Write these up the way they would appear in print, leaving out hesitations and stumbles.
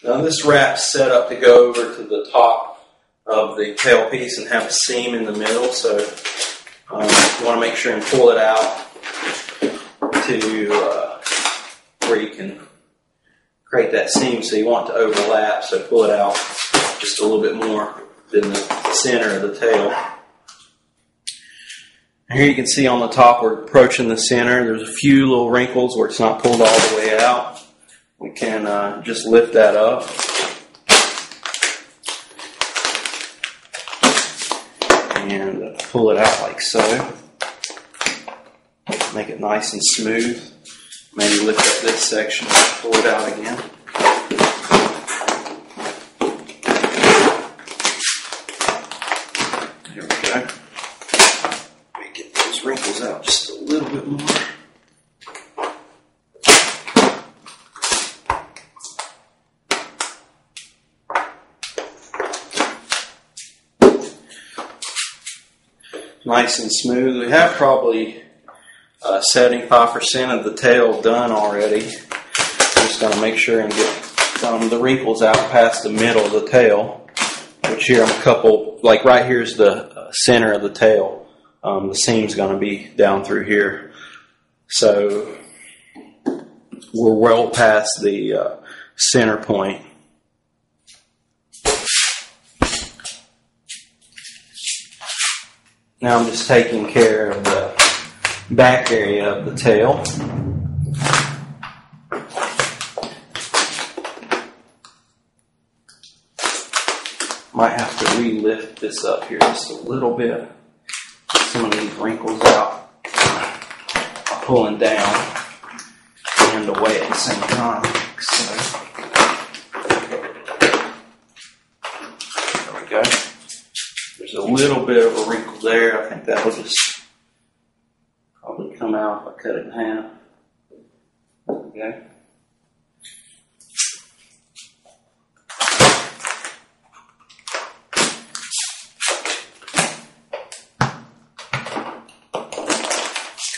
Now this wrap's set up to go over to the top of the tail piece and have a seam in the middle, so you want to make sure and pull it out to where you can create that seam. So you want it to overlap, so pull it out just a little bit more than the center of the tail. And here you can see on the top we're approaching the center. There's a few little wrinkles where it's not pulled all the way out. We can just lift that up. And pull it out like so. Make it nice and smooth. Maybe lift up this section, pull it out again. There we go. Let me get those wrinkles out just a little bit more. Nice and smooth. We have probably 75% of the tail done already. I'm just going to make sure and get the wrinkles out past the middle of the tail, which here I'm a couple, like right here is the center of the tail. The seam's going to be down through here. So we're well past the center point. Now I'm just taking care of the back area of the tail. Might have to re-lift this up here just a little bit. Get some of these wrinkles out. Pulling down and away at the same time. So, there we go. There's a little bit of a wrinkle there. I think that will just probably come out if I cut it in half. There we go.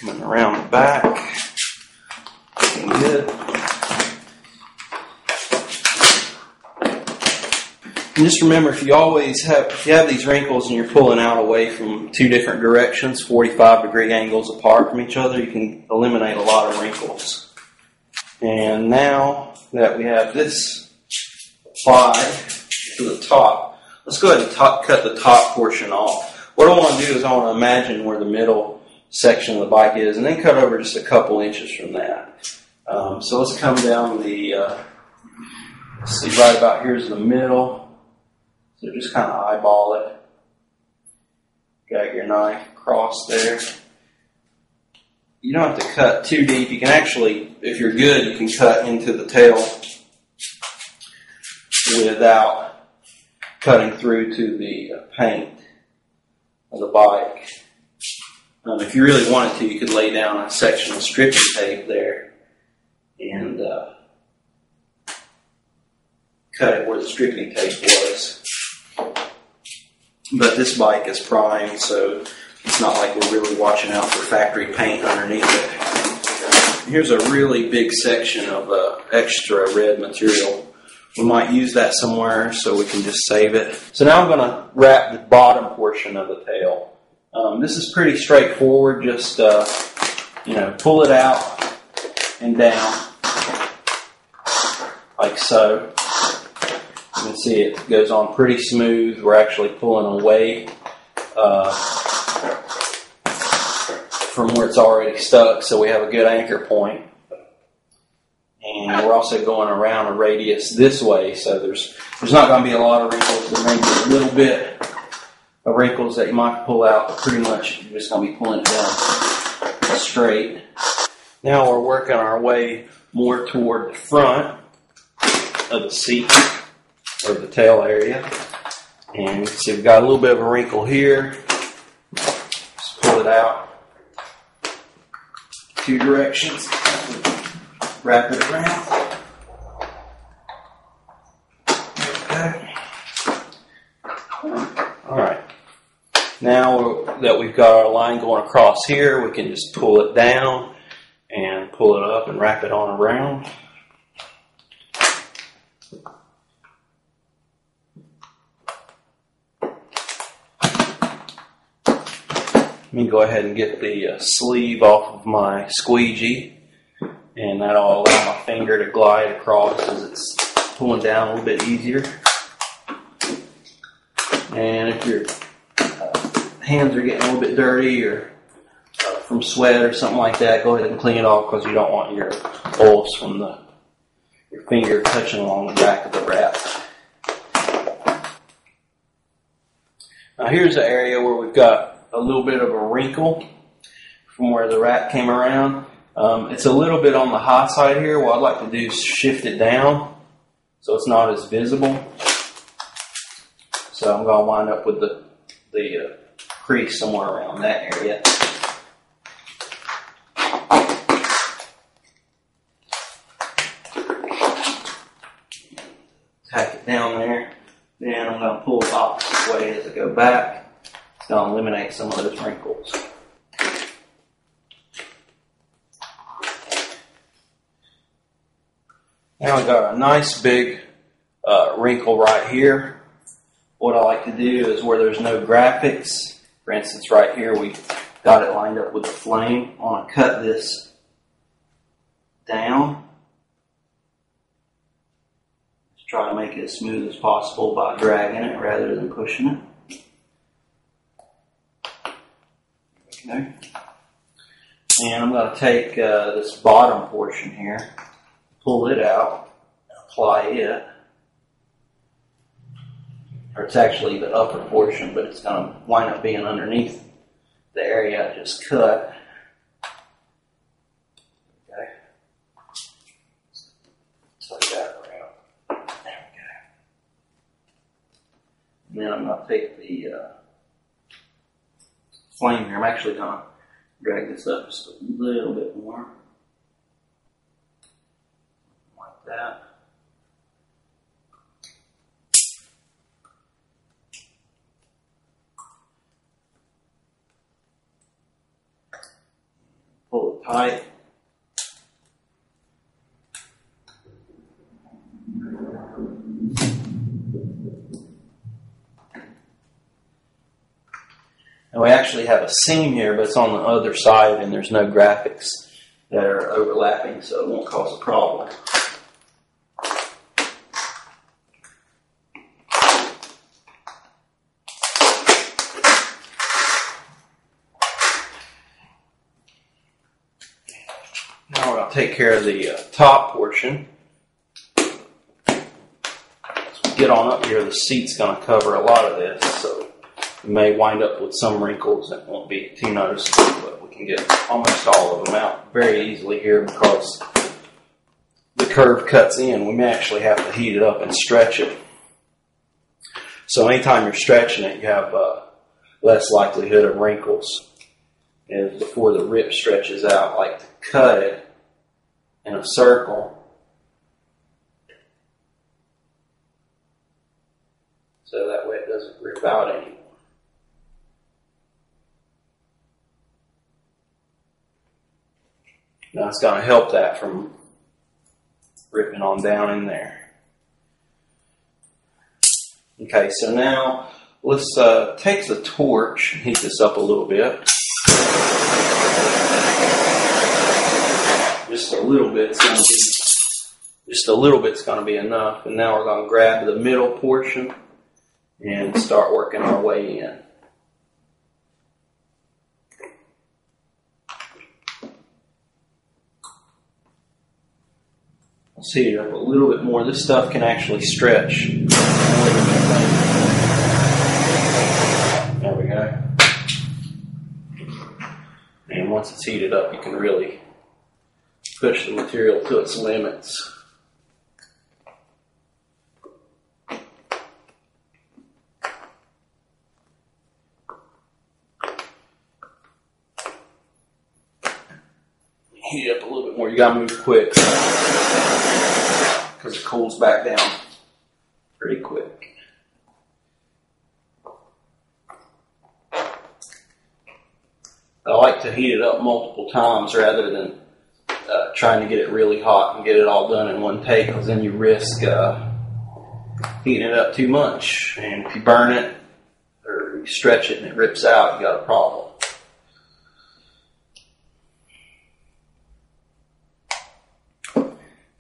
Coming around the back. Looking good. And just remember, if you have these wrinkles and you're pulling out away from two different directions, 45-degree angles apart from each other, you can eliminate a lot of wrinkles. And now that we have this applied to the top, let's go ahead and cut the top portion off. What I want to do is I want to imagine where the middle section of the bike is, and then cut over just a couple inches from that. So let's come down the, let's see, right about here's the middle. So just kind of eyeball it. Got your knife across there. You don't have to cut too deep. You can actually, if you're good, you can cut into the tail without cutting through to the paint of the bike. If you really wanted to, you could lay down a section of stripping tape there and cut it where the stripping tape was. But this bike is primed, so it's not like we're really watching out for factory paint underneath it. Here's a really big section of extra red material. We might use that somewhere, so we can just save it. So now I'm going to wrap the bottom portion of the tail. This is pretty straightforward. Just pull it out and down like so. You can see it goes on pretty smooth. We're actually pulling away from where it's already stuck, so we have a good anchor point. And we're also going around a radius this way, so there's not going to be a lot of wrinkles. There may be a little bit of wrinkles that you might pull out, but pretty much you're just going to be pulling it down straight. Now we're working our way more toward the front of the seat, or the tail area. And you can see we've got a little bit of a wrinkle here. Just pull it out two directions. Wrap it around. Okay. Alright. Now that we've got our line going across here, we can just pull it down and pull it up and wrap it on around. Let me go ahead and get the sleeve off of my squeegee, and that'll allow my finger to glide across as it's pulling down a little bit easier. And if your hands are getting a little bit dirty or from sweat or something like that, go ahead and clean it off, because you don't want your oils from your finger touching along the back of the wrap. Now here's the area where we've got a little bit of a wrinkle from where the wrap came around. It's a little bit on the high side here. What I'd like to do is shift it down so it's not as visible. So I'm going to wind up with the crease somewhere around that area. Tack it down there. Then I'm going to pull the opposite way as I go back. It's going to eliminate some of those wrinkles. Now I've got a nice big wrinkle right here. What I like to do is where there's no graphics, for instance right here we got it lined up with the flame. I want to cut this down. Just try to make it as smooth as possible by dragging it rather than pushing it. Okay. And I'm going to take this bottom portion here, pull it out, and apply it. Or it's actually the upper portion, but it's going to wind up being underneath the area I just cut. Okay. Tuck that around. There we go. And then I'm going to take the flame here. I'm actually going to drag this up just a little bit more. Like that. Pull it tight. And we actually have a seam here, but it's on the other side and there's no graphics that are overlapping, so it won't cause a problem. Now we're going to take care of the top portion. As we get on up here, the seat's going to cover a lot of this, so we may wind up with some wrinkles that won't be too noticeable, but we can get almost all of them out very easily here because the curve cuts in. We may actually have to heat it up and stretch it. So anytime you're stretching it, you have less likelihood of wrinkles. And before the rip stretches out, like to cut it in a circle so that way it doesn't rip out anymore. Now it's going to help that from ripping on down in there. Okay, so now let's take the torch and heat this up a little bit. Just a little bit's going to be enough. And now we're going to grab the middle portion and start working our way in. Let's heat it up a little bit more. This stuff can actually stretch. There we go. And once it's heated up, you can really push the material to its limits. Heat it up a little bit more. You gotta move quick because it cools back down pretty quick. I like to heat it up multiple times rather than trying to get it really hot and get it all done in one take, because then you risk heating it up too much. And if you burn it or you stretch it and it rips out, you got a problem.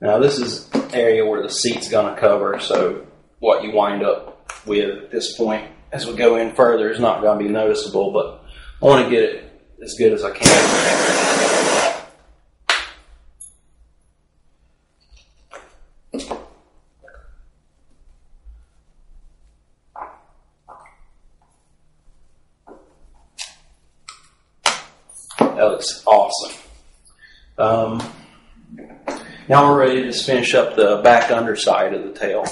Now this is the area where the seat's going to cover, so what you wind up with at this point as we go in further is not going to be noticeable, but I want to get it as good as I can. That looks awesome. Now we're ready to just finish up the back underside of the tail.